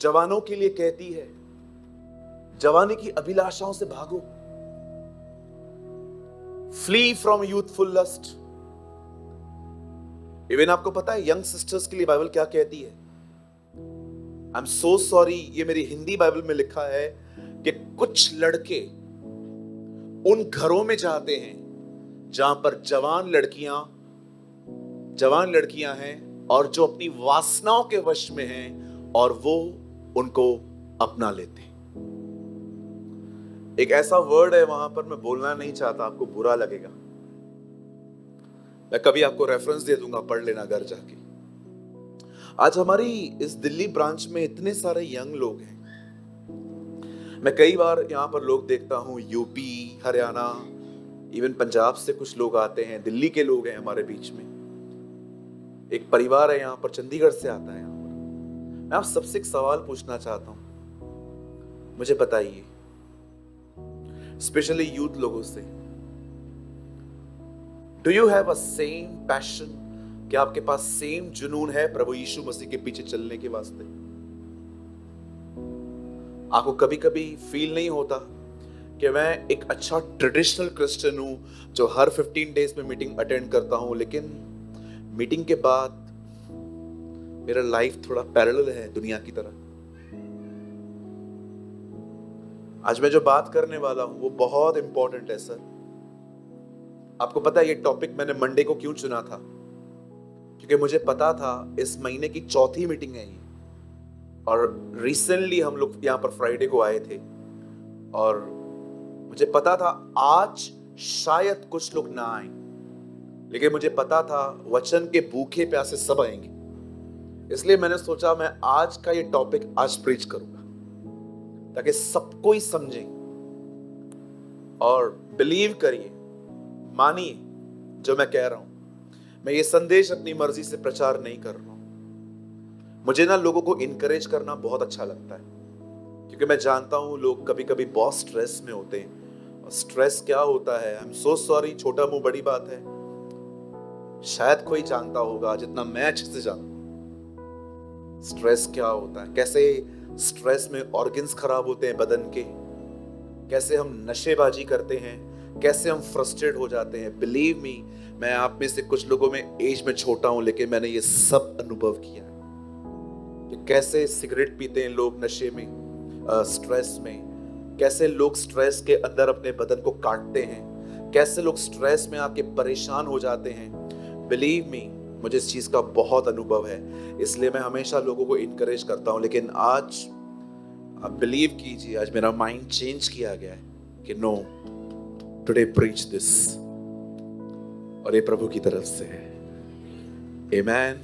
जवानों के लिए कहती है, जवानी की अभिलाषाओं से भागो, flee from youthful lust. Even आपको पता है यंग सिस्टर्स के लिए बाइबल क्या कहती है? आई एम सो सॉरी, ये मेरी हिंदी बाइबल में लिखा है कि कुछ लड़के उन घरों में जाते हैं जहां पर जवान लड़कियां हैं और जो अपनी वासनाओं के वश में हैं और वो उनको अपना लेते हैं। एक ऐसा वर्ड है वहां पर, मैं बोलना नहीं चाहता, आपको बुरा लगेगा। मैं कभी आपको रेफरेंस दे दूंगा, पढ़ लेना घर जाके। आज हमारी इस दिल्ली ब्रांच में इतने सारे यंग लोग हैं। मैं कई बार यहां पर लोग देखता हूं, यूपी, हरियाणा, इवन पंजाब से कुछ लोग आते हैं, दिल्ली के लोग हैं हमारे बीच में। एक परिवार है यहां पर, चंडीगढ़ से आता है यहां पर। मैं आप सबसे एक सवाल पूछना चाहता हूं, मुझे बताइए, स्पेशली यूथ लोगों से, do you have a same passion? क्या आपके पास सेम जुनून है प्रभु यीशु मसीह के पीछे चलने के वास्ते? आपको कभी कभी फील नहीं होता कि मैं एक अच्छा ट्रेडिशनल क्रिश्चियन हूं जो हर 15 डेज में मीटिंग अटेंड करता हूं, लेकिन मीटिंग के बाद मेरा लाइफ थोड़ा पैरेलल है दुनिया की तरह? आज मैं जो बात करने वाला हूं वो बहुत इंपॉर्टेंट है सर। आपको पता है ये टॉपिक मैंने मंडे को क्यों चुना था? क्योंकि मुझे पता था इस महीने की चौथी मीटिंग है ये, और रिसेंटली हम लोग यहाँ पर फ्राइडे को आए थे, और मुझे पता था आज शायद कुछ लोग ना आए, लेकिन मुझे पता था वचन के भूखे प्यासे सब आएंगे। इसलिए मैंने सोचा मैं आज का ये टॉपिक आज प्रीच करूंगा ताकि सबको ही समझे। और बिलीव करिए, मानिए जो मैं कह रहा हूं, मैं ये संदेश अपनी मर्जी से प्रचार नहीं कर रहा हूं। मुझे ना लोगों को इनकरेज करना बहुत अच्छा लगता है, क्योंकि मैं जानता हूं लोग कभी कभी बहुत स्ट्रेस में होते हैं। और स्ट्रेस क्या होता है, आई एम सो सॉरी, छोटा मुंह बड़ी बात है, शायद कोई जानता होगा जितना मैं अच्छे से जानता हूं स्ट्रेस क्या होता है, कैसे स्ट्रेस में ऑर्गन्स खराब होते हैं बदन के, कैसे हम नशेबाजी करते हैं, कैसे हम फ्रस्ट्रेट हो जाते हैं। बिलीव मी, मैं आप में से कुछ लोगों में एज में छोटा हूं, लेकिन मैंने ये सब अनुभव किया है कि कैसे सिगरेट पीते हैं लोग नशे में, स्ट्रेस में, कैसे लोग स्ट्रेस के अंदर अपने बदन को काटते हैं, कैसे लोग स्ट्रेस में आके परेशान हो जाते हैं। बिलीव मी, मुझे इस चीज का बहुत अनुभव है, इसलिए मैं हमेशा लोगों को इनकरेज करता हूं। लेकिन आज आप बिलीव कीजिए, आज मेरा माइंड चेंज किया गया है कि नो, टुडे प्रीच दिस, और ये प्रभु की तरफ से है। आमेन।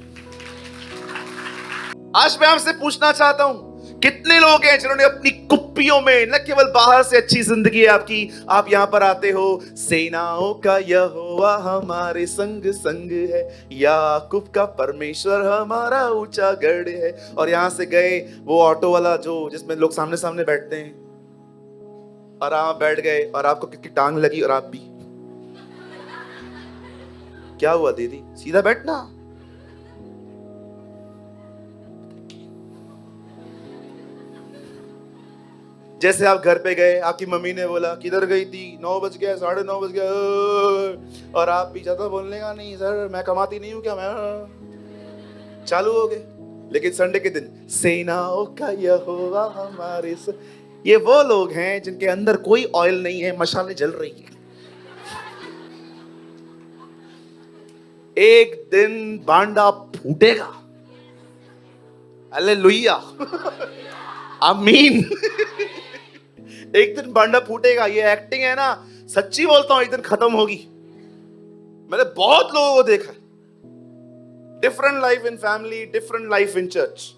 आज मैं आपसे पूछना चाहता हूं, कितने लोग हैं जिन्होंने अपनी कुप्पियों में, न केवल बाहर से अच्छी जिंदगी है आपकी, आप यहां पर आते हो, सेनाओं का यहोवा हमारे संग संग है, याकूब का परमेश्वर हमारा ऊंचा गढ़ है, और यहां से गए वो ऑटो वाला जो जिसमें लोग सामने सामने बैठते हैं, और आप बैठ गए और आपको किसकी टांग लगी, और आप भी, क्या हुआ दीदी, सीधा बैठना। जैसे आप घर पे गए, आपकी मम्मी ने बोला किधर गई थी, 9 बज गया, 9:30 बज गया, और आप भी ज्यादा बोलने का नहीं, सर मैं कमाती नहीं हूं क्या, मैं चालू हो गए। लेकिन संडे के दिन सेनाओं का यहोवा हमारे ये वो लोग हैं जिनके अंदर कोई ऑयल नहीं है, मशालें जल रही है। एक दिन बांडा फूटेगा, हालेलुया, आमीन। एक दिन बांडा फूटेगा, ये एक्टिंग है ना, सच्ची बोलता हूं, एक दिन खत्म होगी। मैंने बहुत लोगों को देखा, different life in family, different life in church.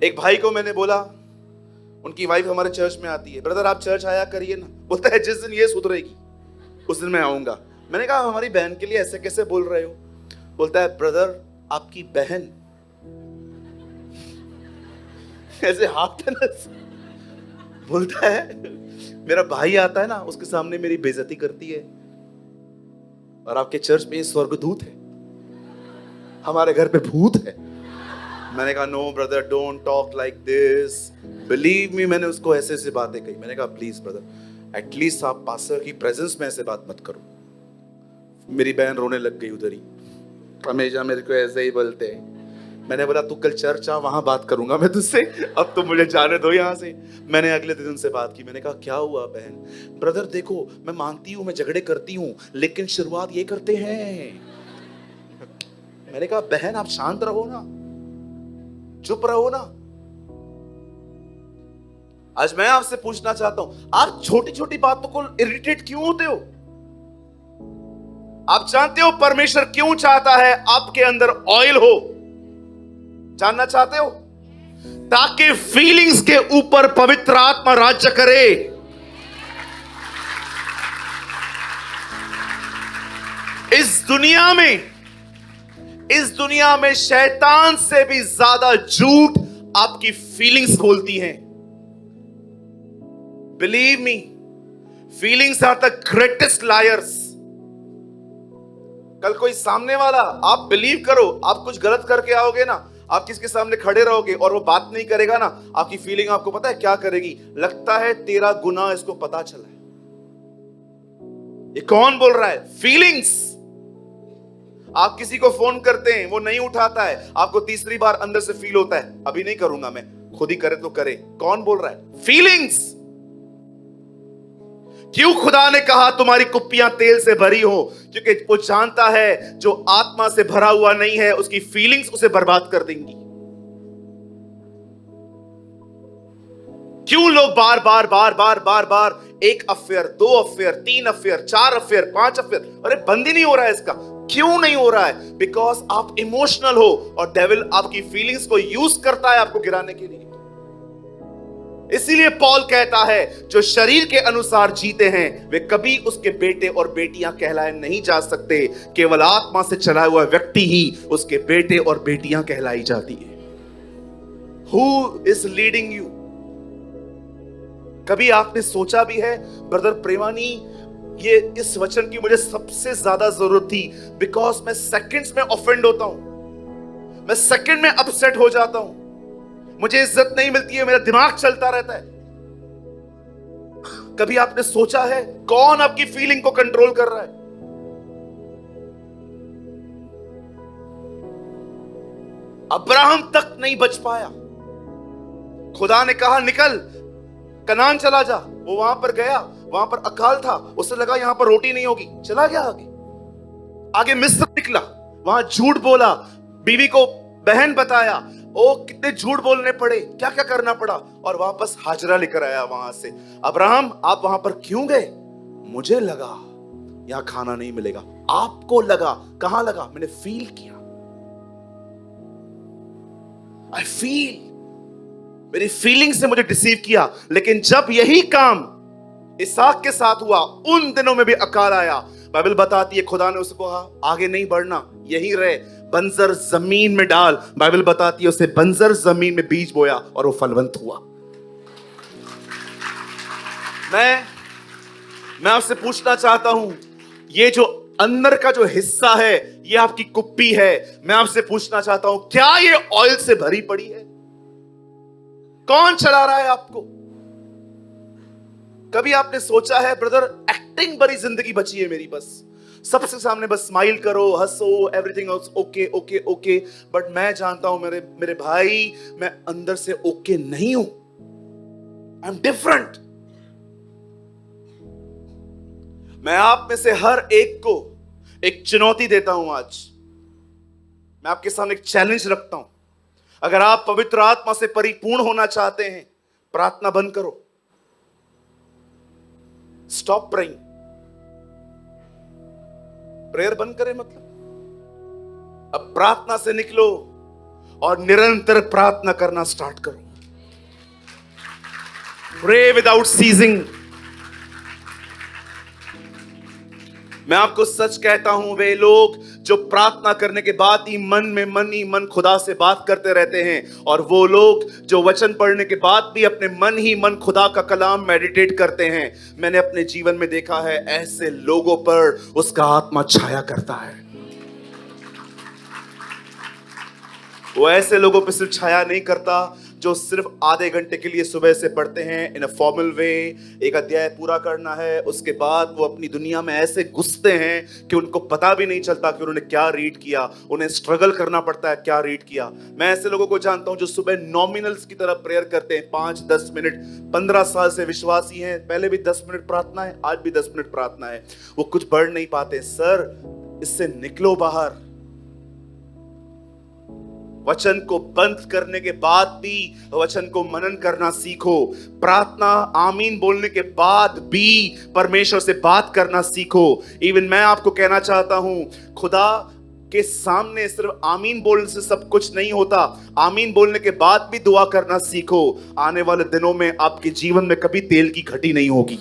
एक भाई को मैंने बोला, उनकी वाइफ हमारे चर्च में आती है, ब्रदर आप चर्च आया करिए ना। बोलता है जिस दिन ये सुधरेगी उस दिन मैं आऊंगा। मैंने कहा हमारी बहन के लिए ऐसे कैसे बोल रहे हो? बोलता है ब्रदर आपकी बहन, ऐसे हाथ ना, बोलता है मेरा भाई आता है ना, उसके सामने मेरी बेइज्जती करती है, और आपके चर्च में ये स्वर्गदूत है। हमारे घर पे भूत है। मैंने कहा no brother, don't talk like this, believe me. मैंने उसको ऐसे ऐसे बातें कही। मैंने कहा प्लीज ब्रदर, एटलीस्ट आप पास्टर की प्रेजेंस में ऐसे बात मत करो। मेरी बहन रोने लग गई उधर ही, हमेशा मेरे को ऐसे ही बोलते हैं। मैंने बोला तू कल चर्च आ, वहां बात करूंगा मैं तुझसे, अब तो मुझे जाने दो यहाँ से। मैंने अगले दिन उनसे बात की। मैंने कहा क्या हुआ बहन? ब्रदर देखो, मैं मानती हूँ मैं झगड़े करती हूँ, लेकिन शुरुआत ये करते हैं। मैंने कहा बहन आप शांत रहो ना, चुप रहो ना। आज मैं आपसे पूछना चाहता हूं, आप छोटी छोटी बातों को इरिटेट क्यों होते हो? आप जानते हो परमेश्वर क्यों चाहता है आपके अंदर ऑयल हो? जानना चाहते हो? ताकि फीलिंग्स के ऊपर पवित्र आत्मा राज्य करे। इस दुनिया में शैतान से भी ज्यादा झूठ आपकी फीलिंग्स बोलती हैं। Believe me, feelings are the greatest liars. कल कोई सामने वाला, आप बिलीव करो, आप कुछ गलत करके आओगे ना, आप किसके सामने खड़े रहोगे और वो बात नहीं करेगा ना, आपकी फीलिंग आपको पता है क्या करेगी? लगता है तेरा गुनाह इसको पता चला है। ये कौन बोल रहा है? फीलिंग्स। आप किसी को फोन करते हैं, वो नहीं उठाता है, आपको तीसरी बार अंदर से फील होता है अभी नहीं करूंगा मैं, खुद ही करे तो करे। कौन बोल रहा है? फीलिंग्स। क्यों खुदा ने कहा तुम्हारी कुप्पियां तेल से भरी हो? क्योंकि वो जानता है जो आत्मा से भरा हुआ नहीं है, उसकी फीलिंग्स उसे बर्बाद कर देंगी। क्यों लोग बार बार बार बार बार बार एक affair, 2 affair, 3 affair, 4 affair, 5 affair, अरे बंद ही नहीं हो रहा है इसका। क्यों नहीं हो रहा है? बिकॉज आप इमोशनल हो और डेविल आपकी फीलिंग्स को यूज करता है आपको गिराने के लिए। इसीलिए पॉल कहता है जो शरीर के अनुसार जीते हैं वे कभी उसके बेटे और बेटियां कहलाए नहीं जा सकते। केवल आत्मा से चला हुआ व्यक्ति ही उसके बेटे और बेटियां कहलाई जाती है। Who is leading you? कभी आपने सोचा भी है ब्रदर प्रेमानी, ये इस वचन की मुझे सबसे ज्यादा जरूरत थी, बिकॉज मैं सेकंड्स में ऑफेंड होता हूं, मैं सेकंड में अपसेट हो जाता हूं, मुझे इज्जत नहीं मिलती है, मेरा दिमाग चलता रहता है। कभी आपने सोचा है कौन आपकी फीलिंग को कंट्रोल कर रहा है? अब्राहम तक नहीं बच पाया। खुदा ने कहा निकल कनान चला जा। वो वहां पर गया, वहां पर अकाल था, उसे लगा यहां पर रोटी नहीं होगी, चला गया आगे मिस्र निकला, वहां झूठ बोला, बीवी को बहन बताया, ओ कितने झूठ बोलने पड़े, क्या क्या करना पड़ा, और वापस हाजरा लेकर आया वहां से। अब्राहम आप वहां पर क्यों गए? मुझे लगा यहां खाना नहीं मिलेगा। आपको लगा? कहां लगा? मैंने फील किया, आई फील, मेरी फीलिंग से मुझे डिसीव किया। लेकिन जब यही काम इसहाक के साथ हुआ, उन दिनों में भी अकाल आया। बाइबल बताती है खुदा ने उसको कहा आगे नहीं बढ़ना, यहीं रहे, बंजर जमीन में डाल। बाइबल बताती है उसे बंजर जमीन में बीज बोया और वो फलवंत हुआ। मैं आपसे पूछना चाहता हूं, ये जो अंदर का जो हिस्सा है, ये आपकी कुप्पी है। मैं आपसे पूछना चाहता हूं, क्या ये ऑयल से भरी पड़ी है? कौन चला रहा है आपको? कभी आपने सोचा है ब्रदर एक्टिंग भरी जिंदगी बची है मेरी, बस सबसे सामने बस स्माइल करो, हंसो, everything okay okay okay. But मैं जानता हूं मेरे भाई, मैं अंदर से ओके नहीं हूं। I am different. मैं आप में से हर एक को एक चुनौती देता हूं। आज मैं आपके सामने एक चैलेंज रखता हूं। अगर आप पवित्र आत्मा से परिपूर्ण होना चाहते हैं, प्रार्थना बंद करो, स्टॉप प्रेइंग। प्रेयर बंद करें मतलब अब प्रार्थना से निकलो और निरंतर प्रार्थना करना स्टार्ट करो। Pray without ceasing. मैं आपको सच कहता हूं, वे लोग जो प्रार्थना करने के बाद ही मन खुदा से बात करते रहते हैं, और वो लोग जो वचन पढ़ने के बाद भी अपने मन खुदा का कलाम मेडिटेट करते हैं, मैंने अपने जीवन में देखा है ऐसे लोगों पर उसका आत्मा छाया करता है। वो ऐसे लोगों पे सिर्फ छाया नहीं करता जो सिर्फ आधे घंटे के लिए सुबह से पढ़ते हैं इन अ फॉर्मल वे, एक अध्याय पूरा करना है, उसके बाद वो अपनी दुनिया में ऐसे घुसते हैं कि उनको पता भी नहीं चलता कि उन्होंने क्या रीड किया, उन्हें स्ट्रगल करना पड़ता है क्या रीड किया। मैं ऐसे लोगों को जानता हूं जो सुबह नॉमिनल्स की तरह प्रेयर करते हैं, 5-10 मिनट, 15 साल से विश्वासी हैं, पहले भी 10 मिनट प्रार्थना है, आज भी 10 मिनट प्रार्थना है, वो कुछ पढ़ नहीं पाते। सर, इससे निकलो बाहर। वचन को बंद करने के बाद भी वचन को मनन करना सीखो। प्रार्थना आमीन बोलने के बाद भी परमेश्वर से बात करना सीखो। इवन मैं आपको कहना चाहता हूं, खुदा के सामने सिर्फ आमीन बोलने से सब कुछ नहीं होता, आमीन बोलने के बाद भी दुआ करना सीखो। आने वाले दिनों में आपके जीवन में कभी तेल की घटी नहीं होगी।